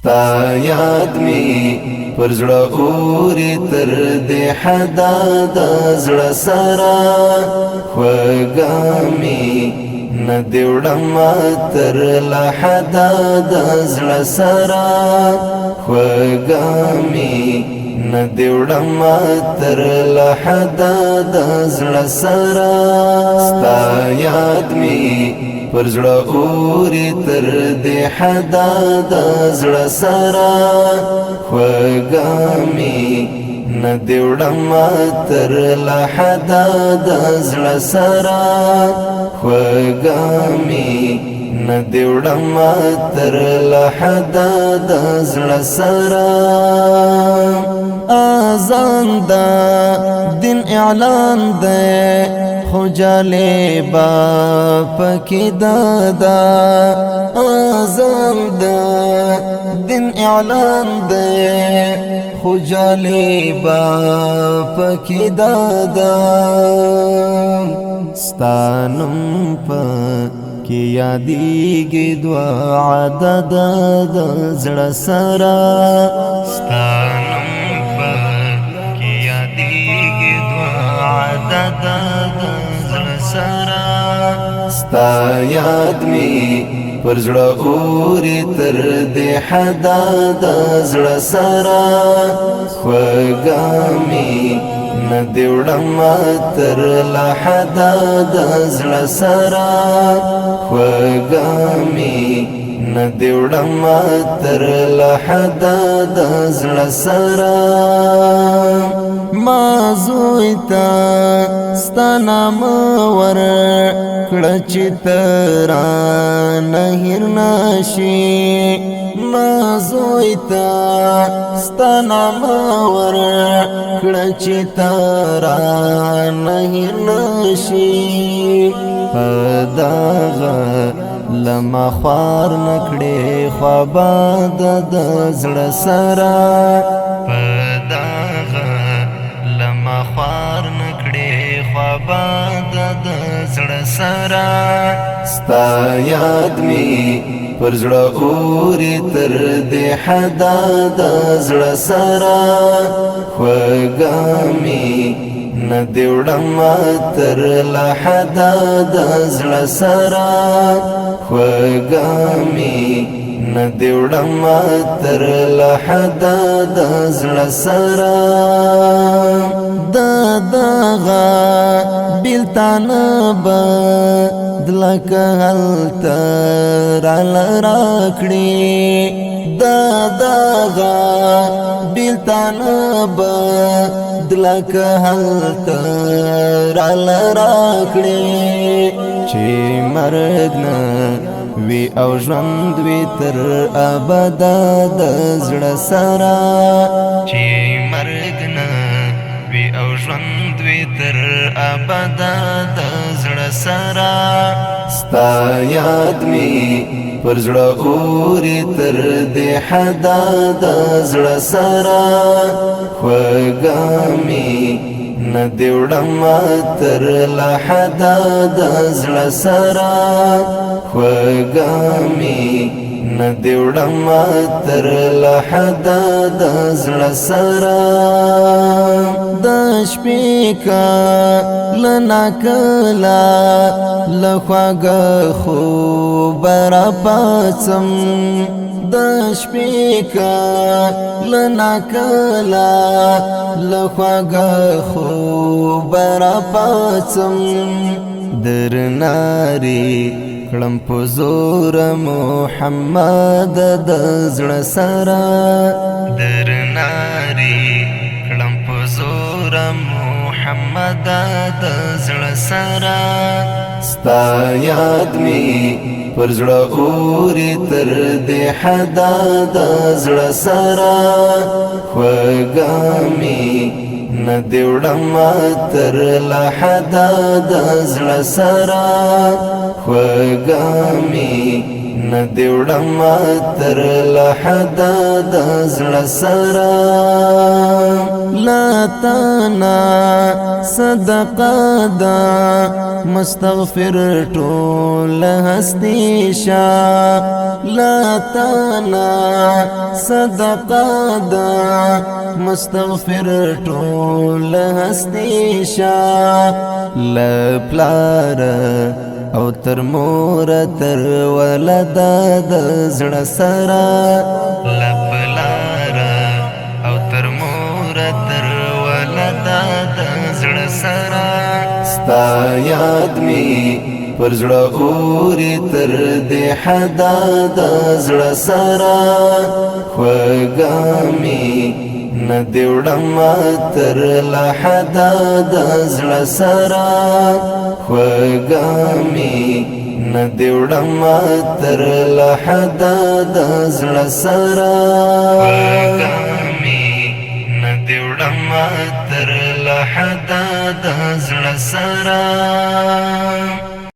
ستا یاد می پر زړه اوري تر دې حدا د زړه سره خوږه می نه دې وړم تر له حدا د زړه سره خوږه می نه دې وړم تر له حدا د زړه سره ستا یاد می پر زړه اوري تر دې حدا د زړه سره خوږه می نه دې وړم تر له حدا د زړه سره خوږه می نه دې وړم تر له حدا د زړه سره اذان دا دین اعلان دے خو جالبا پکی دادا اذان دا دین اعلان دے خو جالبا پکی دادا ستانم پکی یادیگی دعا عدد د زړه سره ستانم پکی یادیگی دعا عدد د زړه سره ستا یاد می پر زړه اوري تر دې حدا د زړه سره خوږه می نه دې وړم تر له حدا د زړه سره خوږه می نه دې وړم تر له حدا د زړه سره ما زوی ته ستا نام ور کړه چې ترانه هیر نشي ما زوی ته ستا نام ور کړه چې ترانه هیر نشي په دغه لما خوار نکړې خوابا د زړه سره په دغه لما خوار نکړې خوابا د زړه سره ستا یاد می پر زړه اوري تر دې حدا د زړه سره خوږه می نه دې وړم تر له حدا د زړه سره خوږه می نه دې وړم تر له حدا د زړه سره دغه بیلتانه بدلک هلته راکړي دغه بیلتانه بدلک هلته راکړي چې مرګ نه وی او ژوند وی تر ابدا د زړه سره چې مرګ نه وی او ژوند وی تر ابدا د زړه سره ستا یاد می پر زړه اوري تر دې حدا د زړه سره خوږه می نه دې وړم تر له حدا د زړه سره خوږه می نه دې وړم تر له حدا د زړه سره د شپې کله ناکله له خواږه خوبه راپاڅم د شپې کله ناکله له خواږه خوبه راپاڅم درناري کړم په زور محمد د زړه سره درناري کړم په زور محمد د زړه سره ستا یاد می پر زړه اوري تر دې حدا د زړه سره خوږه می نه دې وړم تر له حدا د زړه سره خوږه می ندی وړم تر لحده د زړه سره لا تانا صدقه دا مستغفر ټول هستی شا لا تانا صدقه دا مستغفر ټول هستی شا لپلار او تر مور تر ولدا د زړه سره لپلار او تر مور تر ولدا د زړه سره ستا یاد می پر زړه اوري تر دې حدا د زړه سره خوږامي ندی وړم تر لحدا د زړه سره خوږامي ندی وړم تر لحدا د زړه سره خوږامي ندی وړم تر لحدا د زړه سره